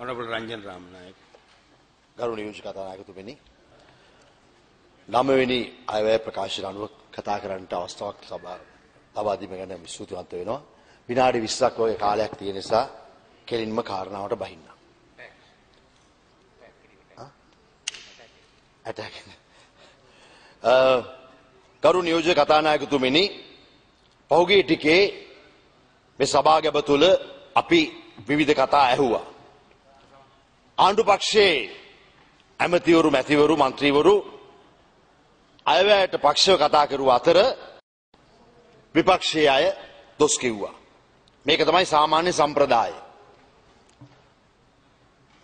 Honorable Ranjan Ramnaik. ගරු නියෝජ්‍ය කතානායකතුමනි 9 වෙනි අයවැය ප්‍රකාශන අනුව කතා කරන්නට අවස්ථාවක් ලබා දීම ගැන ස්තුතිවන්ත වෙනවා. විනාඩි 20ක් වගේ කාලයක් තියෙන නිසා කෙලින්ම කාරණාවට බහින්න. ගරු නියෝජ්‍ය කතානායකතුමනි පහුගිය ටිකේ මේ සභාගම තුල අපි විවිධ කතා ඇහුවා. ආණ්ඩු පක්ෂයේ ඇමතිවරු මැතිවරු මන්ත්‍රීවරු අයවැයට පක්ෂව කතා කරුව අතර විපක්ෂයේ අය දොස් කිව්වා. මේක තමයි සාමාන්‍ය සම්ප්‍රදාය.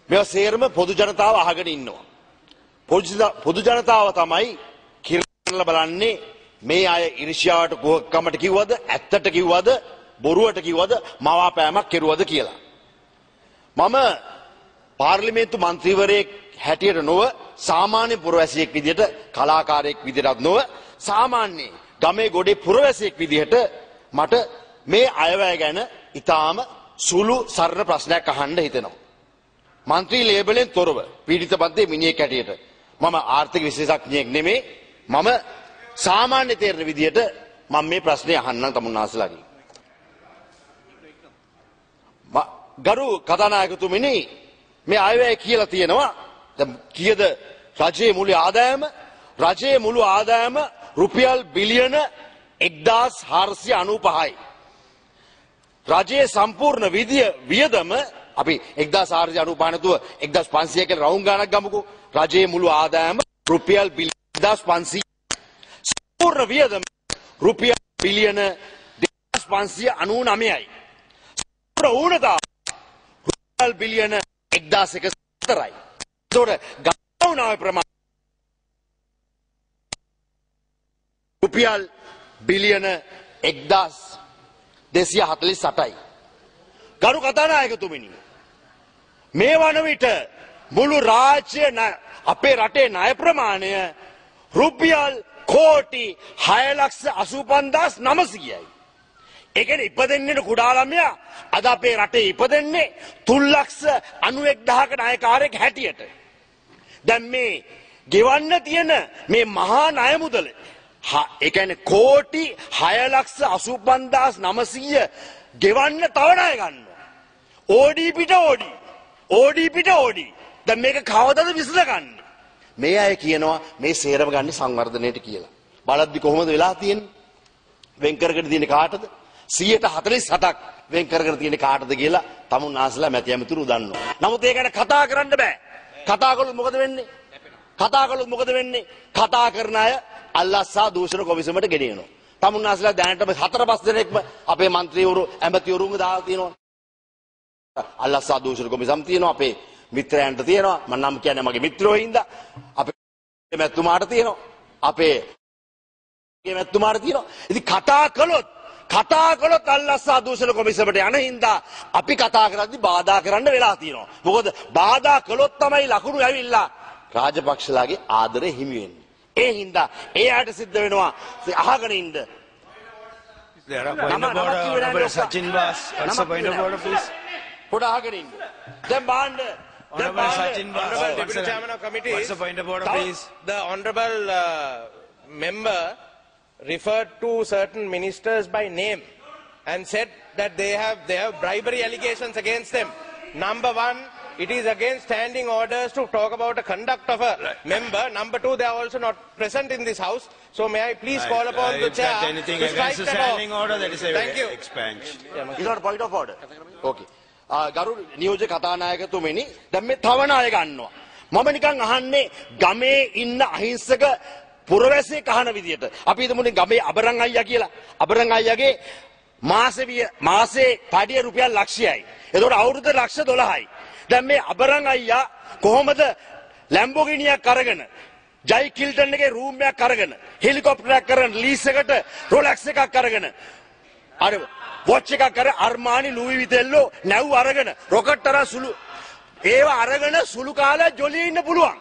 මේවා සේරම පොදු ජනතාව අහගෙන ඉන්නවා. පොදු ජනතාව තමයි කිරලා බලන්නේ මේ අය ඉරිෂ්‍යාවට කුහකකමට කිව්වද ඇත්තට කිව්වද බොරුවට කිව්වද මවාපෑමක් කෙරුවද කියලා. මම පාර්ලිමේන්තු මන්ත්‍රීවරයෙක් හැටියට නොව සාමාන්‍ය පුරවැසියෙක් විදිහට කලාකාරයෙක් විදිහටත් නොව සාමාන්‍ය ගමේ ගොඩේ පුරවැසියෙක් විදිහට මට මේ අයවැය ගැන ඊටාම සුළු සරල ප්‍රශ්නයක් අහන්න හිතෙනවා. මන්ත්‍රී ලේබලෙන් තොරව පීඩිත පන්තියේ මිනිහෙක් හැටියට මම ආර්ථික විශේෂඥයෙක් නෙමෙයි. මම සාමාන්‍ය තේරෙන විදිහට මම මේ ප්‍රශ්නේ අහන්නම් තමුන්නාසලාගෙන්. ගරු කතානායකතුමනි මේ අයවැය කියලා තියෙනවා කීයද රජයේ මුළු ආදායම රුපියල් බිලියන 1495යි. රජයේ සම්පූර්ණ වියදම අපි 1495 නැතුව 1500 කියලා රවුම් ගානක් ගමුකෝ. රජයේ මුළු ආදායම රුපියල් බිලියන 1500 සම්පූර්ණ වියදම රුපියල් බිලියන 2599යි. ප්‍රවුණතා රුපියල් බිලියන 1104යි. ඒතකොට ගණනාවේ ප්‍රමාණය රුපියල් බිලියන 1248යි. ගරු කතානායකතුමනි මේ වන විට මුළු රාජ්‍ය අපේ රටේ ණය ප්‍රමාණය රුපියල් කෝටි 6,85,900යි. ඒ කියන්නේ ඉපදෙන්නේ කුඩා ළමයා අද අපේ රටේ ඉපදෙන්නේ 3,91,000ක ණයකාරයෙක් හැටියට. දැන් මේ ගෙවන්න තියෙන මේ මහා ණය මුදල ඒ කියන්නේ කෝටි 6,85,900 ගෙවන්න තව ණය ගන්නවා. ඕඩී පිට ඕඩී. දැන් මේක කවදාද විසඳගන්නේ? මේ අය කියනවා මේ සේරම ගන්න සංවර්ධනයට කියලා. බලද්දි කොහොමද වෙලා තියෙන්නේ? වෙන් කරගෙන තියෙන කාටද? 147ක් වෙන් කරගෙන තියෙන කාටද කියලා තමුන් ආසලා මැති ඇමතුරු දන්නවා. නමුත් ඒක ගැන කතා කරන්න බෑ. කතා කළොත් මොකද වෙන්නේ? කතා කරන අය අල්ලස්සා දූෂණ කොමිසමට ගෙනියනවා. තමුන් ආසලා දැනටම 4-5 දෙනෙක්ම අපේ മന്ത്രിවරු ඇමතිවරුන්ව දාලා තියෙනවා. අල්ලස්සා දූෂණ කොමිසම් තියෙනවා. අපේ මිත්‍රයන්ට තියෙනවා. මම නම් කියන්නේ මගේ මිත්‍රයෝ හින්දා. අපේ මැතිතුමාට තියෙනවා. අපේ මැතිතුමාට තියෙනවා. ඉතින් කතා කළොත් අල්ලස්සා දූෂණ කොමිසමට යන හින්දා අපි කතා කරද්දි බාධා කරන්න වෙලා තියෙනවා. මොකද බාධා කළොත් තමයි ලකුණු ඇවිල්ලා රාජපක්ෂලාගේ ආදරේ හිමි වෙන්නේ. ඒ හින්දා එයාට සිද්ධ වෙනවා අහගෙන ඉන්න. Sachin Bas, also point of order, please. පොඩ අහගෙන ඉන්න. දැන් බාන්න Honorable Sachin Bas, Honorable Deputy Chairman of Committee, what's the point of order, please? the Honorable member referred to certain ministers by name and said that they have bribery allegations against them. Number one, it is against standing orders to talk about the conduct of a member. Number two, they are also not present in this house. So may I please call upon the chair anything to strike against the them off. standing order, that is a Thank you. expansion. Is not point of order. Okay. ගරු නියෝජ්‍ය කතානායකතුමනි දැන් මේ තව ණය ගන්නවා. මම නිකන් අහන්නේ ගමේ ඉන්න අහිංසක පුරවැසියෙක් අහන විදියට. අපි හිතමුනේ ගමේ අබරන් අයියා කියලා. අබරන් අයියාගේ මාසේ පඩිය රුපියල් ලක්ෂයයි. එතකොට අවුරුද්ද ලක්ෂ 12යි. දැන් මේ අබරන් අයියා කොහොමද ලැම්බෝගිනියක් අරගෙන ජයි කිල්ටන් එකේ රූම් එකක් අරගෙන හෙලිකොප්ටරයක් කරගෙන ලීස් එකට රොලැක්ස් එකක් අරගෙන අර වොච් එකක් අර අර්මානි ලූයි විතෙල්ලෝ නැව් අරගෙන රොකට් තරම් සුළු ඒව අරගෙන සුළු කාලයක් ජොලියේ ඉන්න පුළුවන්.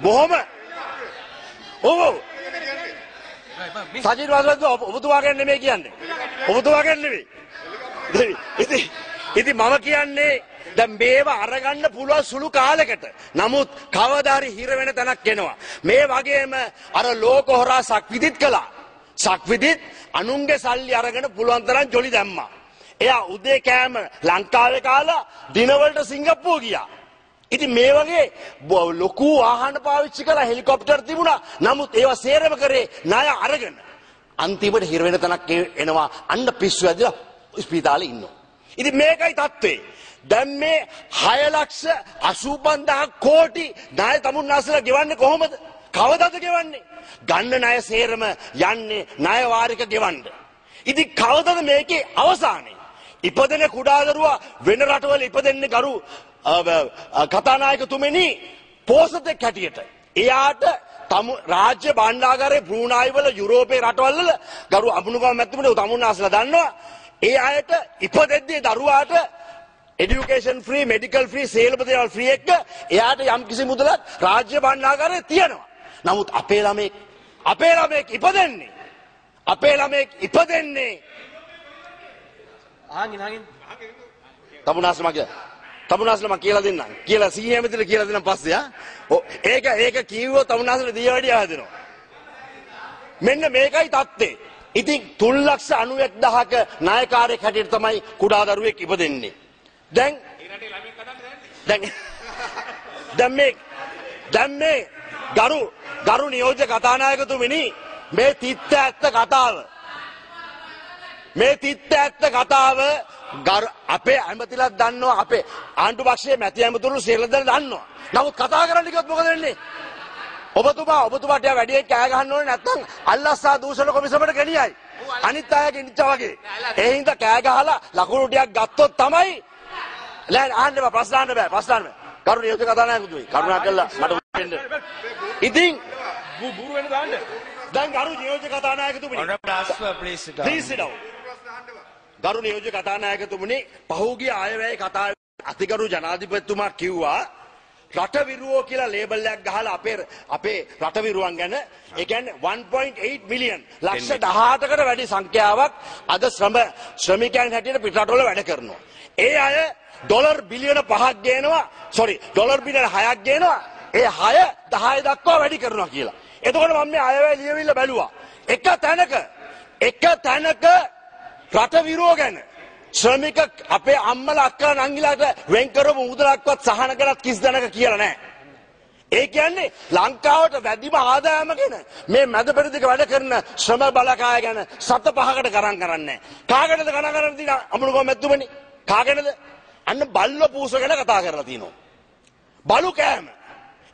බොහොම ඔව් සජිත් වාසවත්ව ඔබතුමා ගැන නෙමෙයි කියන්නේ. ඔබතුමා ගැන නෙමෙයි. ඉතින් මම කියන්නේ දැන් මේවා අරගන්න පුළුවන් සුළු කාලයකට. නමුත් කවදා හරි හිර වෙන තැනක් එනවා. මේ වගේම අර ලෝක හොරා සක්විදිත් කළා. සක්විදිත් අනුන්ගේ සල්ලි අරගෙන පුළුවන් තරම් ජොලි දැම්මා. එයා උදේ කෑම ලංකාවේ කාලා දිනවලට සිංගප්පූ ගියා. ඉතින් මේ වගේ ලොකු වාහන පාවිච්චි කරලා හෙලිකොප්ටර් තිබුණා. නමුත් ඒවා සේරම කරේ ණය අරගෙන. අන්තිමට හිර වෙන තැනක් එනවා. අන්න පිස්සු ඇදලා ස්පිතාලේ ඉන්නවා. ඉතින් මේකයි තත්ත්වේ. දැන් මේ 6,85,000 කෝටි ණය තමුන්නාසලා ගෙවන්නේ කොහොමද? කවදාද ගෙවන්නේ? ගන්න ණය සේරම යන්නේ ණය වාරික ගෙවන්න. ඉතින් කවදාද මේකේ අවසානය? ඉපදෙන කුඩා දරුවා වෙන රටවල ඉපදෙන්නේ ගරු කතානායකතුමනි පෝසතෙක් හැටියට. එයාට රාජ්‍ය භාණ්ඩාගාරයේ බ්‍රූනයි වල යුරෝපයේ රටවල් වල ගරු අමුණුගම මැතිතුමනි තමුන්නාසලා දන්නවා. ඒ අයට ඉපදෙද්දී දරුවාට එඩියුකේෂන් ෆ්‍රී මෙඩිකල් ෆ්‍රී සේලම දේවල් ෆ්‍රී එක එයාට යම් කිසි මුදලක් රාජ්‍ය භාණ්ඩාගාරයේ තියෙනවා. නමුත් අපේ ළමෙක් ඉපදෙන්නේ තමුන්නාසලා මම කියලා දෙන්නම්. කියලා සීනියර් මෙතන කියලා දෙන්නම් පස්සේ ඒක කිව්වොත් තමුන්නාසලා දියවැඩියා හදනවා. මෙන්න මේකයි තත්ත්වේ. ඉතින් 3,91,000ක ණයකාරයෙක් හැටියට තමයි කුඩා දරුවෙක් ඉපදෙන්නේ. දැන් මේ ගරු නියෝජ්‍ය කතානායකතුමනි මේ තිත්ත ඇත්ත කතාව අපේ ඇමතිලත් දන්නවා අපේ ආණ්ඩු පක්ෂයේ මැති ඇමතුරු සියලු දෙනා දන්නවා. නමුත් කතා කරන්න කිව්වොත් මොකද වෙන්නේ? ඔබතුමාට වැඩියෙන් කෑ ගහන්න ඕනේ නැත්නම් අල්ලස්සා දූෂණ කොමිසමට ගෙනියයි. අනිත් අයගේ ඉච්චා වගේ. ඒ හින්දා කෑ ගහලා ලකුණු ටිකක් ගත්තොත් තමයි ආන්න බෑ ප්‍රශ්න අහන්න බෑ. කරුණ නියෝජ්‍ය කතානායකතුමනි කරුණාකරලා මට වෙන්න. ඉතින් බුරු වෙන දාන්න. දැන් ගරු නියෝජ්‍ය කතානායකතුමනි please sit down. ගරු නියෝජ්‍ය කතානායකතුමනි පහුගිය ආයවැය කතාවේ අතිගරු ජනාධිපතිතුමා කිව්වා රටවිරුවෝ කියලා ලේබල් එකක් ගහලා අපේ රටවිරුවන් ගැන ඒ කියන්නේ 1.8 මිලියන් ලක්ෂ 18කට වැඩි සංඛ්‍යාවක් අද ශ්‍රමිකයන් හැටියට පිටරටවල වැඩ කරනවා. ඒ අය ඩොලර් බිලියන 5ක් ගේනවා ඩොලර් බිලියන 6ක් ගේනවා. ඒ 6 10 දක්වා වැඩි කරනවා කියලා. එතකොට මම මේ අයවැය ලියවිල්ල බැලුවා. එක තැනක රටවිරුවෝ ගැන ශ්‍රමික අපේ අම්මලා අක්කලා නංගිලාට වෙන් කරපු මුදලක්වත් සහන කරත් කිසි දැනක කියලා නැහැ. ඒ කියන්නේ ලංකාවට වැඩිම ආදායම ගැන මේ මැද පෙරදිග වැඩ කරන ශ්‍රම බලකාය ගැන 7-5කට ගණන් කරන්නේ නැහැ. කාගෙනද ගණන් කරන්නේ තියෙන අමුණුගම මැතිතුමනි? කාගෙනද? අන්න බල්ල පූස ගැන කතා කරලා තියෙනවා. බලු කෑම.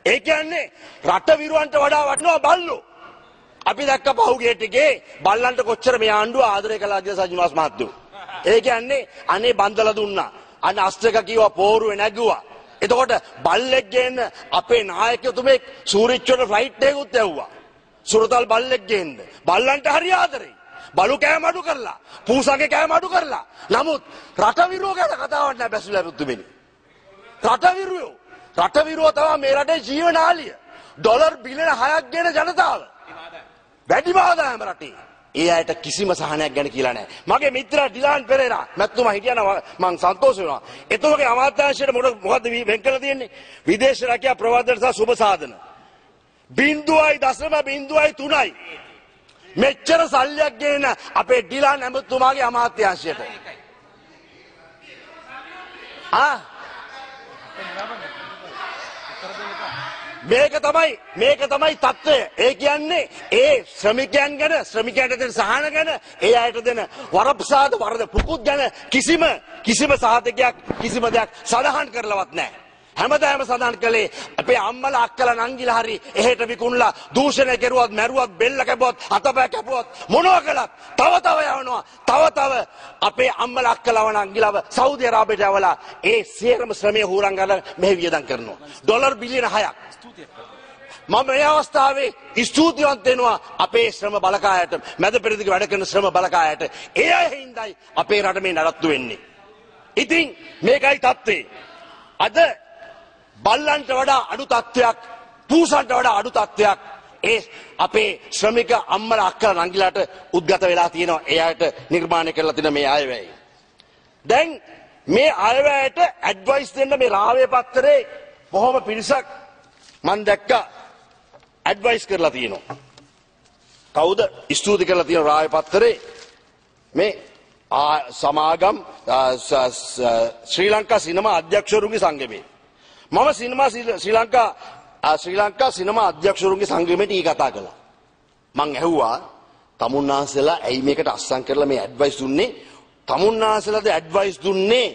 ඒ කියන්නේ රටවිරුවන්ට වඩා වටිනවා බල්ලෝ. අපි දැක්ක පහුගිය ටිකේ බල්ලන්ට කොච්චර මේ ආණ්ඩුව ආදරය කළාද කියලා සජිනිවාස් මහත්තයෝ. ඒ කියන්නේ අනේ බන්දලා දුන්නා. අන්න අස්ත්‍රක කිව්වා පෝරුවේ නැගුවා. එතකොට බල්ලෙක් ගේන්න අපේ නායකතුමෙක් සූරිච්චෝට ෆ්ලයිට් එකකුත් ඇව්වා. සුරතල් බල්ලෙක් ගේන්න. බල්ලන්ට හරි ආදරෙයි. බලු කෑම අඩු කරලා, පූසගේ කෑම අඩු කරලා. නමුත් රටවිරුවෝ ගැන කතාවක් නැහැ බැසුලා පුතුමනි. රටවිරුවෝ තමයි මේ රටේ ජීවනාලිය. ඩොලර් බිලියන 6ක් ගෙන ජනතාව. වැඩිම ආදායම රටේ. ඒ අයට කිසිම සහනයක් ගැන කියලා නැහැ. මගේ මිත්‍රා ඩිලාන් පෙරේරා මැතිතුමා හිටියනවා මං සන්තෝෂ වෙනවා. එතුමගේ අමාත්‍යාංශයට මොකද්ද වෙන් කරලා තියෙන්නේ? විදේශ රැකියා ප්‍රවර්ධන සහ සුබ සාධන 0.03යි. මෙච්චර සල්ලියක් ගෙන අපේ ඩිලාන් ඇමතිතුමාගේ අමාත්‍යාංශයට. මේක තමයි තත්ත්වය. ඒ කියන්නේ ඒ ශ්‍රමිකයන්ට දෙන සහන ගැන ඒ අයට දෙන වරප්‍රසාද වරද පුකුත් ගැන කිසිම සහතිකයක් කිසිම දෙයක් සඳහන් කරලවත් නැහැ. හැමදාම සඳහන් කළේ අපේ අම්මලා අක්කලා නංගිලා හරි එහෙට විකුණලා දූෂණය කෙරුවත් මැරුවත් බෙල්ල කැපුවත් අතපය කැපුවත් මොනවා කළත් තව යවනවා. තව අපේ අම්මලා අක්කලාව නංගිලාව සෞදි අරාබියට යවලා ඒ සියරම ශ්‍රමයේ හුරන් ගන්න මෙහෙ වියදම් කරනවා. ඩොලර් බිලියන 6ක්. මම මේ අවස්ථාවේ ස්තුතිවන්ත වෙනවා අපේ ශ්‍රම බලකායට මැද පෙරදිග වැඩ කරන ශ්‍රම බලකායට. ඒ අය හින්දායි අපේ රට මේ නඩත්තු වෙන්නේ. ඉතින් මේකයි තත්ත්වේ. අද බල්ලන්ට වඩා අඩු තත්ත්වයක් පූසන්ට වඩා අඩු තත්ත්වයක් ඒ අපේ ශ්‍රමික අම්මලා අක්කලා නංගිලාට උද්ගත වෙලා තියෙනවා. ඒ අයට නිර්මාණය කරලා තියෙන මේ අයවැය. දැන් මේ අයවැයට ඇඩ්වයිස් දෙන්න මේ රාවේ පත්තරේ බොහොම පිරිසක් මම දැක්කා ඇඩ්වයිස් කරලා තියෙනවා. කවුද ස්තුති කරලා තියෙන රාවේ පත්තරේ මේ සමාගම් ශ්‍රී ලංකා සිනමා අධ්‍යක්ෂවරුන්ගේ සංගමේ. මම ශ්‍රී ලංකා සිනමා අධ්‍යක්ෂවරුන්ගේ සංගමේට කතා කළා. මං ඇහුවා තමුන්නාන්සලා ඇයි මේකට අස්සම් කරලා මේ ඇඩ්වයිස් දුන්නේ? තමුන්නාන්සලාද ඇඩ්වයිස් දුන්නේ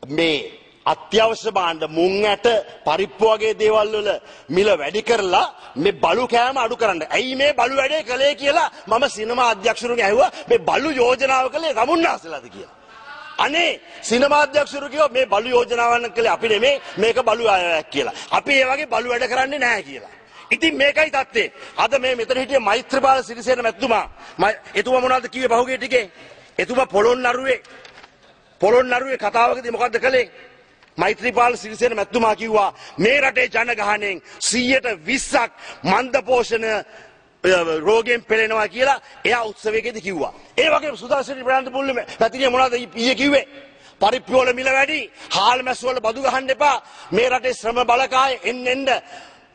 මේ අත්‍යවශ්‍ය භාණ්ඩ මුං ඇට පරිප්පු වගේ දේවල් වල මිල වැඩි කරලා මේ බලු කෑම අඩු කරන්න. ඇයි මේ බලු වැඩේ කළේ කියලා මම සිනමා අධ්‍යක්ෂවරුන්ගෙන් ඇහුවා මේ බලු යෝජනාව කළේ තමුන්නාන්සලාද කියලා. අනේ සිනමා අධ්‍යක්ෂවරු කිව්වා මේ බලු යෝජනාවන් කළේ අපි නෙමේ මේක බලු අයවැයක් කියලා. අපි ඒ වගේ බලු වැඩ කරන්නේ නැහැ කියලා. ඉතින් මේකයි තත්ත්වය. අද මේ මෙතන හිටිය මෛත්‍රීපාල සිරිසේන මැතිතුමා එතුමා මොනවද කිව්වේ පහුගිය ටිකේ? එතුමා පොළොන්නරුවේ කතාවකදී මොකද්ද කළේ? මෛත්‍රීපාල සිරිසේන මැතිතුමා කිව්වා මේ රටේ ජනගහණයෙන් 120ක් මන්ද පෝෂණ රෝගයෙන් පෙළෙනවා කියලා එයා උත්සවයකදී කිව්වා. ඒ වගේම සුදාසිරි ප්‍රාන්තපුල්ලේ පැතිරිය මොනවද ඊයේ කිව්වේ? පරිප්පු වල මිල වැඩි, හාල් මැස් වල බදු ගහන්න එපා. මේ රටේ ශ්‍රම බලකාය එන්න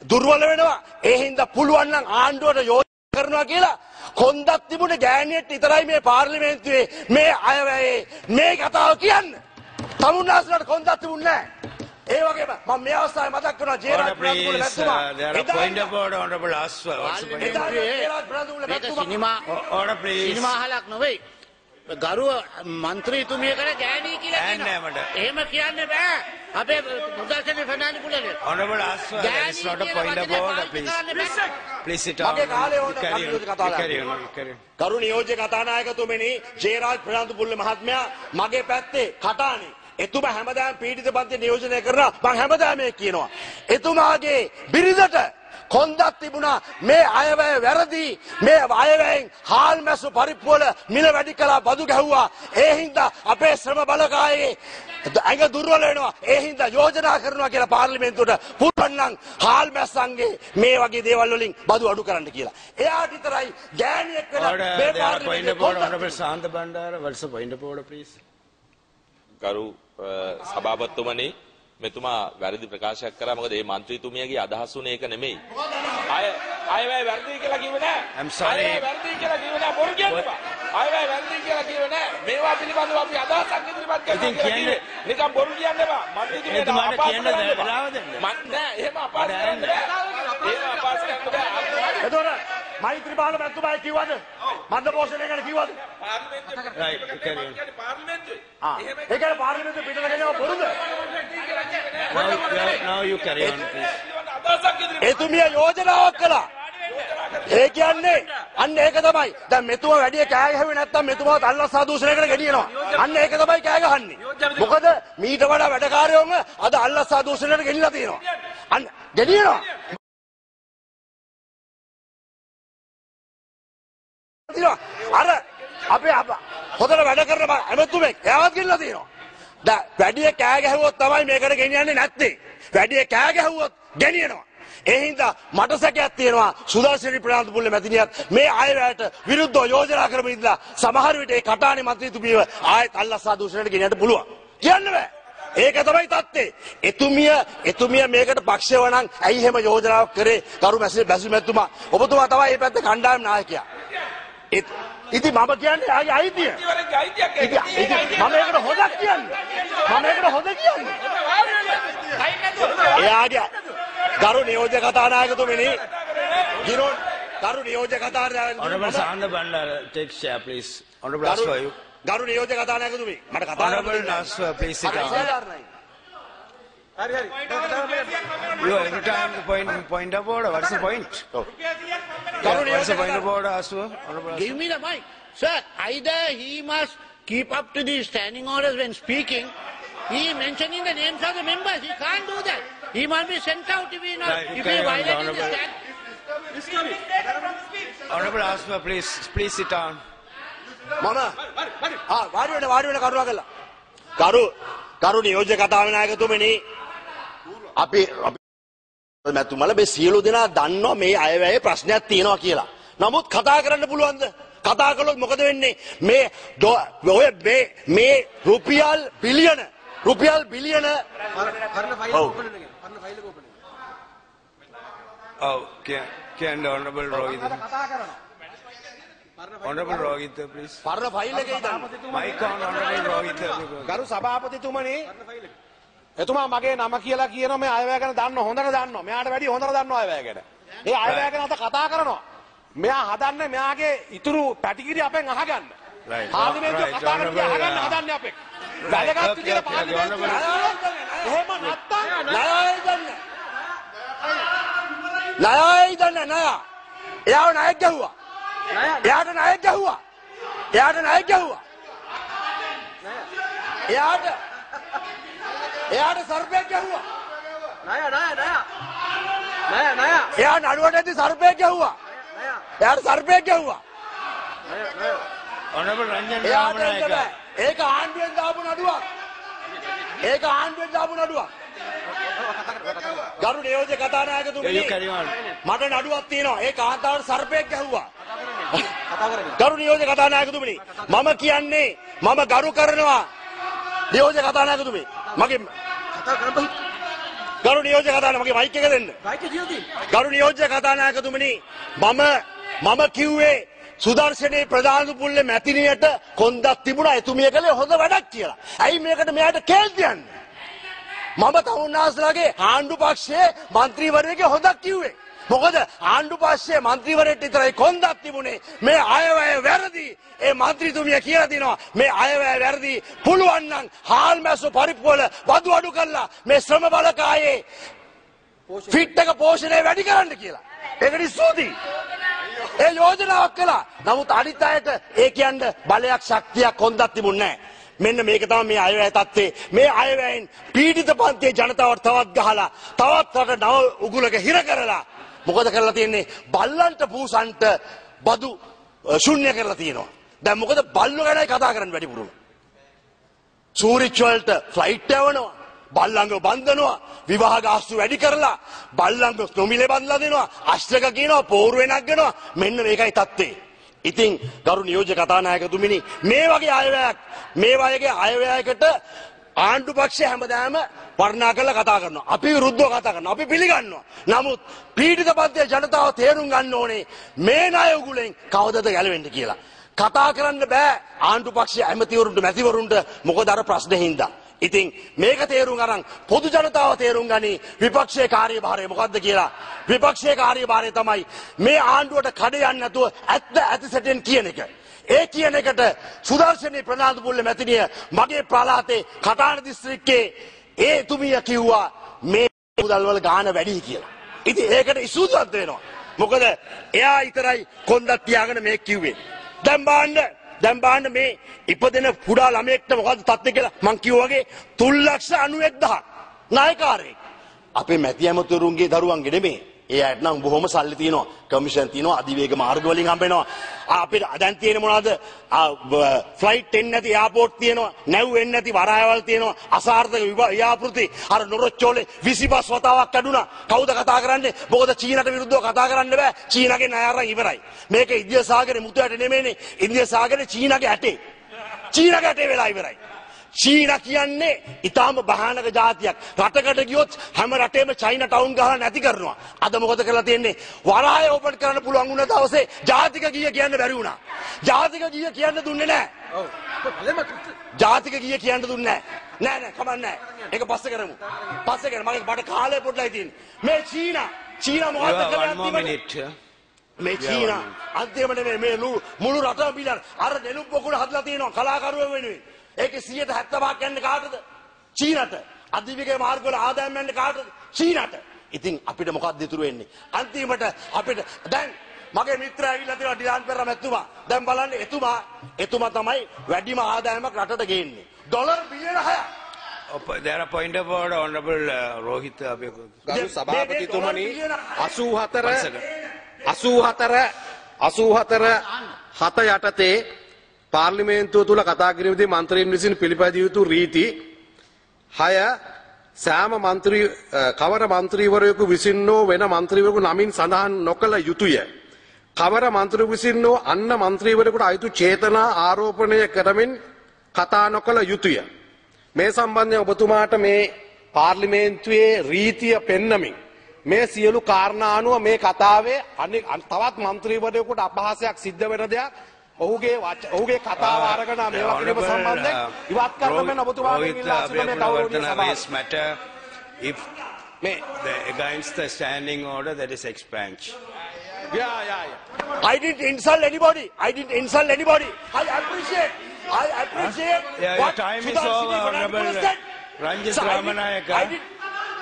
දුර්වල වෙනවා. ඒ හින්දා පුළුවන් නම් ආණ්ඩුවට යෝජනා කරනවා කියලා කොන්දක් තිබුණේ ගෑණියෙක් විතරයි මේ පාර්ලිමේන්තුවේ මේ අයවැයේ මේ කතාව කියන්නේ. තමුන්නාන්සලාට කොන්දක් තිබුණේ නැහැ. ඒ වගේම මම මේ අවස්ථාවේ මතක් කරනවා ජේරාජ් ප්‍රාන්තුල මැතිතුමා. point of order, honorable Aswa. What's the point of order? ජේරාජ් ප්‍රාන්තුල මැතිතුමා Order, please. සිනමා හලක් නෙවෙයි. ගරුව මන්ත්‍රීතුමියකට ගෑණී කියලා කියනවා. එහෙම කියන්න බෑ. අපේ මුදල්සෙන් ෆර්නාන්ඩි පුලේ. Honorable Aswa, that is not a point of order, please. Please sit down. මගේ කාලේ ඕන Carry on. කතා Carry on. Carry on. කරු නියෝජ්‍ය කතානායකතුමනි ජේරාජ් ප්‍රාන්තුල මහත්මයා මගේ පැත්තේ කටානේ. එතුමා හැමදාම පීඩිත පන්ති නියෝජනය කරනවා. මම හැමදාම මේ කියනවා. එතුමාගේ බිරිඳට කොන්දක් තිබුණා මේ අයවැය වැරදි. මේ අයවැයෙන් හාල් මැස්සු පරිප්පු වල මිල වැඩි කළා බදු ගැහුවා. ඒ හින්දා අපේ ශ්‍රම බලකායේ ඇඟ දුර්වල වෙනවා. ඒ හින්දා යෝජනා කරනවා කියලා පාර්ලිමේන්තුවට පුළුවන් නම් හාල් මැස්සන්ගේ මේ වගේ දේවල් වලින් බදු අඩු කරන්න කියලා. එයාට විතරයි ගෑණියෙක් වෙලා මේ පාර්ලිමේන්තුවේ Honorable Santa Bandara, what's the point of order, please? ගරු සභාපතිතුමනි මෙතුමා වැරදි ප්‍රකාශයක් කරා. මොකද මේ മന്ത്രിතුමියගේ අදහස් උනේ ඒක නෙමෙයි. අයවැය වැරදි කියලා කිව්වේ නෑ. I'm sorry. අයවැය වැරදි කියලා කිව්වේ නෑ. බොරු කියනවා. අයවැය වැරදි කියලා කිව්වේ නෑ. මේවා පිළිබඳව අපි අදහසක් ඉදිරිපත් කරනවා කියන්නේ නිකන් බොරු කියන්න එපා. മന്ത്രിතුමියට එතුමාට කියන්න වෙලාව දෙන්න. මන් නෑ එහෙම අපහාස කරන්න බෑ. එහෙම අපහාස කරන්න බෑ. එතකොට මෛත්‍රීපාල මැතිතුමා කිව්වද? මන්ද පෝෂණය ගැන කිව්වද? Right, carry on. ඒ කියන්නේ පාර්ලිමේන්තුවේ පිටත ගෙනව බොරුද? Now you carry on, please. එතුමිය යෝජනාවක් කළා. ඒ කියන්නේ අන්න ඒක තමයි. දැන් මෙතුමා වැඩි කෑ ගැහුවේ නැත්තම් මෙතුමාවත් අල්ලස් ආදූෂණයකට ගෙනියනවා. අන්න ඒක තමයි කෑ ගහන්නේ. මොකද මීට වඩා වැඩකාරයෝම අද අල්ලස් ආදූෂණයට ගෙනිලා තියෙනවා. අන්න ගෙනියනවා. අර අපේ හොදට වැඩ කරන ඇමතුමෙක් එයාවත් ගෙනිලා තියෙනවා. දැන් වැඩි කෑ ගැහුවොත් තමයි මේකට ගෙනියන්නේ නැත්තේ. වැඩි කෑ ගැහුවොත් ගෙනියනවා. ඒ හින්දා මට සැකයක් තියෙනවා සුදර්ශනී ප්‍රනාන්දුපුල්ලේ මැතිණියත් මේ අයවැයට විරුද්ධව යෝජනා කරමින් ඉඳලා සමහර විට ඒ කටානේ මන්ත්‍රීතුමියව ආයෙත් අල්ලස්සා දූෂණයට ගෙනියන්න පුළුවන්. කියන්න බෑ. ඒක තමයි තත්ත්වේ. එතුමිය මේකට පක්ෂව නම් ඇයි එහෙම යෝජනාවක් කරේ? කරු බැසි මැතිතුමා ඔබතුමා තමයි මේ පැත්තේ කණ්ඩායම් නායකයා. ඉතින් මම කියන්නේ ආයේ අයිතිය. මම ඒකට හොදක් කියන්නේ. එයාගේ ගරු නියෝජ්‍ය කතානායකතුමනි ගරු නියෝජ්‍ය කතානායකතුමනි Honorable Santa Bandara, take share, please. Honorable Aswa, you. ගරු නියෝජ්‍ය කතානායකතුමනි මට කතා Honorable Aswa, please sit down. You every time the point of order. What's the point? What's the point of order, Aswa? Honorable Aswa. Give me the mic. Sir, either he must keep up to the standing orders when speaking. He mentioning the names of the members. He can't do that. He must be sent out if he not Right, if he carry on, violating the Honorable. stand. Honorable Aswa, please sit down. මම වාඩි වෙන කරුණා කළා. කරු නියෝජ්‍ය කතානායකතුමනි අපි මැතිතුමලා මේ සියලු දෙනා දන්නවා මේ අයවැයේ ප්‍රශ්නයක් තියෙනවා කියලා. නමුත් කතා කරන්න පුළුවන්ද? කතා කළොත් මොකද වෙන්නේ? මේ රුපියල් බිලියන Oh, can the Honorable Rohit? Honorable Rohit, please. පරණ ෆයිල් එකේ ඉඳන් Mic on, Honorable Rohit. ගරු සභාපතිතුමනි එතුමා මගේ නම කියලා කියනවා මේ අයවැය ගැන දන්න හොඳට දන්නවා. මෙයාට වැඩි හොඳට දන්නවා අයවැය ගැන. ඒ අයවැය ගැන අත කතා කරනවා. මෙයා හදන්නේ මෙයාගේ ඉතුරු පැටිකිරි අපෙන් අහගන්න. Right. පාර්ලිමේන්තුව කතා කරන දේ අහගන්න හදන්නේ අපෙන්. වැදගත් විදියට පාර්ලිමේන්තුව එහෙම නැත්තම් ණයයි දන්න ණය. එයාව ණයක් ගැහුවා. එයාට ණයක් ගැහුවා. එයාට සර්පයක් ගැහුවා. එයා නඩුවට ඇති සර්පයක් ගැහුවා. එයාට සර්පයක් ගැහුවා. Honorable Ranjan එයාට Ramanayaka. බෑ. ඒක ආණ්ඩුවෙන් දාපු නඩුවක්. ගරු නියෝජ්‍ය කතානායකතුමනි You carry on. මට නඩුවක් තියෙනවා. ඒ කාන්තාවට සර්පයක් ගැහුවා. ගරු නියෝජ්‍ය කතානායකතුමනි මම කියන්නේ මම ගරු කරනවා නියෝජ්‍ය කතානායකතුමනි මගේ ගරු නියෝජ්‍ය කතානායක මගේ මයික් එක දෙන්න. ගරු නියෝජ්‍ය කතානායකතුමනි මම කිව්වේ සුදර්ශනයේ ප්‍රධාන පුල්ලේ මැතිණියට කොන්දක් තිබුණා එතුමිය කලේ හොඳ වැඩක් කියලා. ඇයි මේකට මෙයාට කේන්ති යන්නේ? මම තමුන්නාස්ලාගේ ආණ්ඩු පක්ෂයේ മന്ത്രിවරයෙක්ගේ හොඳක් කිව්වේ. මොකද ආණ්ඩු පක්ෂයේ മന്ത്രിවරයෙක්ට විතරයි කොන්දක් තිබුණේ. මේ අයවැය වැරදි. ඒ മന്ത്രിතුමිය කියලා දිනවා මේ අයවැය වැරදි. පුළුවන් නම් හාල්මැස්සෝ පරිප්පු වල වදු අඩු කරලා මේ ශ්‍රම බලකායේ ෆිට් එක පෝෂණය වැඩි කරන්න කියලා. ඒකට ස්තුතියි. ඒ යෝජනාවක් කළා. නමුත් අනිත් අයට ඒ කියන්නේ බලයක් ශක්තියක් කොන්දක් තිබුණේ නැහැ. මෙන්න මේක තමයි මේ අයවැය තත්ත්වේ. මේ අයවැයෙන් පීඩිත පන්තියේ ජනතාවට තවත් ගහලා තවත් රට නව උගුලක හිර කරලා මොකද කරලා තියෙන්නේ? බල්ලන්ට පූසන්ට බදු ශුන්‍ය කරලා තියෙනවා. දැන් මොකද බල්ලෝ ගැනයි කතා කරන්න වැඩිපුරම. සූරිච් වලට ෆ්ලයිට් යවනවා. බල්ලංග බන්ධනවා. විවාහ ගාස්තු වැඩි කරලා බල්ලංග නොමිලේ බඳලා දෙනවා. අශ්‍රක කියනවා පෝරුවේ නගනවා. මෙන්න මේකයි තත්ත්වේ. ඉතින් ගරු නියෝජ්‍ය කතානායකතුමිනි මේ වගේ අයවැයකට ආණ්ඩු පක්ෂය හැමදාම වර්ණනා කරලා කතා කරනවා. අපි විරුද්ධව කතා කරනවා. අපි පිළිගන්නවා. නමුත් පීඩිත පන්තියේ ජනතාව තේරුම් ගන්න ඕනේ මේ ණය උගුලෙන් කවදද ගැලවෙන්න කියලා. කතා කරන්න බෑ ආණ්ඩු පක්ෂයේ ඇමතිවරුන්ට මැතිවරුන්ට මොකද අර ප්‍රශ්නේ හින්දා. ඉතින් මේක තේරුම් අරන් පොදු ජනතාව තේරුම් ගනි විපක්ෂයේ කාර්යභාරය මොකද්ද කියලා. විපක්ෂයේ කාර්යභාරය තමයි මේ ආණ්ඩුවට කඩ යන්නේ නැතුව ඇත්ත සැටෙන් කියන එක. ඒ කියන එකට සුදර්ශනී ප්‍රනාන්දු පුල්ල මැතිණිය මගේ පළාතේ කටාන දිස්ත්‍රික්කයේ ඒ එතුමිය කිව්වා මේ මුදල් වල ගාණ වැඩි කියලා. ඉතින් ඒකට ඉසුදුවත් වෙනවා. මොකද එයා විතරයි කොන්දක් තියාගෙන මේක කිව්වේ. දැන් බාන්න මේ ඉපදෙන කුඩා ළමයෙක්ට මොකද්ද තත්ත්වය කියලා මං කිව්වා වගේ 3,91,000 නායකාරයෙක් අපේ මැති ඇමතුරුන්ගේ දරුවන්ගේ නෙමෙයි. ඒ අයට නම් බොහොම සල්ලි තියෙනවා. කමිෂන් තියෙනවා. අධිවේග මාර්ග වලින් හම්බ වෙනවා. අපිට දැන් තියෙන්නේ මොනවද? ෆ්ලයිට් එන්නේ නැති එයාපෝට් තියෙනවා. නැව් එන්නේ නැති වරායවල් තියෙනවා. අසාර්ථක ව්‍යාපෘති අර නොරොච්චෝලේ 25 වතාවක් කැඩුනා. කවුද කතා කරන්නේ? මොකද චීනට විරුද්ධව කතා කරන්න බෑ. චීනගේ ණය අරන් ඉවරයි. මේක ඉන්දියා සාගරේ මුතු ඇට නෙමෙයිනේ. ඉන්දියා සාගරේ චීනගේ ඇටේ. චීනගේ ඇටේ වෙලා ඉවරයි. චීන කියන්නේ ඊටාම භයානක ජාතියක්. රටකට ගියොත් හැම රටේම චයිනා ටවුන් ගහලා නැති කරනවා. අද මොකද කරලා තියෙන්නේ? වරාය ඕපන් කරන්න පුළුවන් වුණ දවසේ ජාතික ගීය කියන්න බැරි වුණා. ජාතික ගීය කියන්න දුන්නේ නැහැ. ඔව්. ජාතික ගීය කියන්න දුන්නේ නැහැ. නෑ කමක් නැහැ. ඒක පස්සේ කරමු. මට කාලය පොඩ්ඩයි තියෙන්නේ. මේ චීන මොකද්ද කරන්නේ? මේ චීන අන්තිමට මේ මුළු රටම බිලන අර නෙළුම් පොකුණ හදලා තියෙනවා කලාකරුවෝ වෙනුවෙන්. ඒකේ 175ක් යන්නේ කාටද? චීනට. අධිවිග මාර්ගවල ආදායම් යන්නේ කාටද? චීනට. ඉතින් අපිට මොකක්ද ඉතුරු වෙන්නේ? අන්තිමට අපිට දැන් මගේ මිත්‍රයා ඇවිල්ලා තියෙනවා ඩිලාන් පෙරේරා මැතිතුමා. දැන් බලන්න එතුමා තමයි වැඩිම ආදායමක් රටට ගේන්නේ. ඩොලර් බිලියන 6ක්. There are point of order, Honorable Rohit Abeyakar. ගරු සභාපතිතුමනි 84 යටතේ පාර්ලිමේන්තුව තුල කතා කිරීමේදී මන්ත්‍රීන් විසින් පිළිපැදිය යුතු රීති 6 සෑම කවර මන්ත්‍රීවරයෙකු විසින් වෙන මන්ත්‍රීවරයෙකු නමින් සඳහන් නොකළ යුතුය. කවර මන්ත්‍රී විසින් අන්න මන්ත්‍රීවරයෙකුට අයිතු චේතනා ආරෝපණය කරමින් කතා නොකළ යුතුය. මේ සම්බන්ධයෙන් ඔබතුමාට මේ පාර්ලිමේන්තුවේ රීතිය පෙන්නමින් මේ සියලු කාරණා අනුව මේ කතාවේ තවත් මන්ත්‍රීවරයෙකුට අපහාසයක් සිද්ධ වෙන දෙයක් ඔහුගේ කතාව අරගෙන මේවා කිරීම සම්බන්ධයෙන් ඉවත් කරන්න ඔබතුමාගෙන් ඉල්ලා සිටින ගෞරවනීය matter if against the standing order that is expunged. I didn't insult anybody. I didn't insult anybody. I appreciate Your what time is Sudhar over, Sidi Honorable said. Ranjit So Ramanayaka. I didn't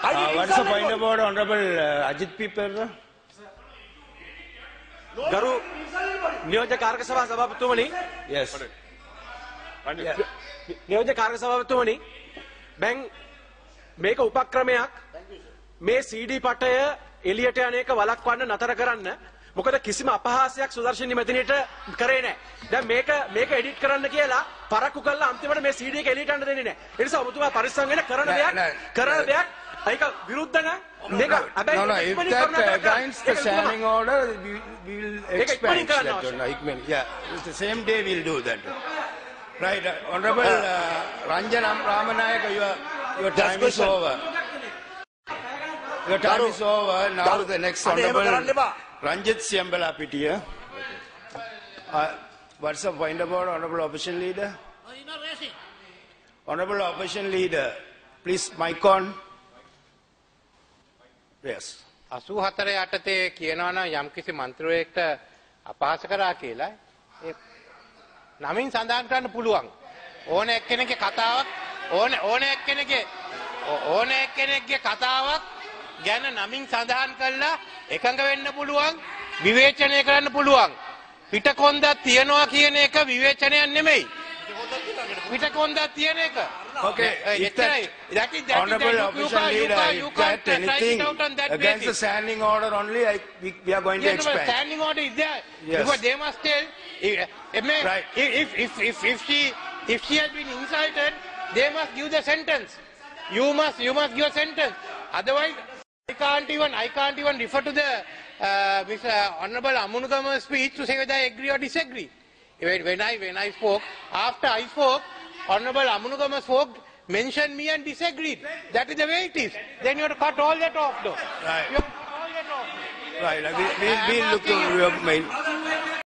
What is the insult point anybody. about Honorable Ajit Piper? ගරු නියෝජ්‍ය කාර්ක සභා සභාපතිතුමනි Yes. නියෝජ්‍ය කාර්ක සභාපතිතුමනි දැන් මේක උපක්‍රමයක් මේ CD පටය එළියට යන එක වළක්වන්න නතර කරන්න මොකද කිසිම අපහාසයක් සුදර්ශනී මැදිනියට කරේ නැහැ. දැන් මේක එඩිට් කරන්න කියලා පරක්කු කළා අන්තිමට මේ CD එක එළියට යන්න දෙන්නේ නැහැ. ඒ නිසා ඔබතුමා පරිස්සම් වෙන්න කරන දෙයක් ඒක විරුද්ධ නැහැ. No, if that against the standing order, we will expunge that one. Yeah, it's the same day we'll do that. Right, Honorable Ranjan Ramanayaka, your time is over. Your time is over. Now the next Honorable Ranjit Siambala Pitya. What's the point about Honorable Opposition Leader? No, you're not raising. Honorable Opposition Leader, please mic on. Yes. 84 යටතේ කියනවා නම් යම්කිසි මන්ත්‍රීවරයෙක්ට අපහාස කරා කියලා ඒ නමින් සඳහන් කරන්න පුළුවන්. ඕන එක්කෙනෙක්ගේ කතාවක් ඕන එක්කෙනෙක්ගේ කතාවක් ගැන නමින් සඳහන් කළා එකඟ වෙන්න පුළුවන් විවේචනය කරන්න පුළුවන්. පිටකොන්දක් තියනවා කියන එක විවේචනයක් නෙමෙයි. පිටකොන්දක් තියෙන එක. Okay, if that Honorable Opposition Leader, if that anything against the standing order only, we are going to expand. Standing order is there. Yes. Because they must tell, Right. if she has been insulted, they must give the sentence. You must give a sentence. Otherwise, I can't even refer to the Honorable Amunugama's speech to say whether I agree or disagree. When I spoke, after I spoke, Honorable Amunugama spoke, mentioned me and disagreed. That is the way it is. Then you have to cut all that off though. Right. You have to cut all that off. Right, we'll look to your main.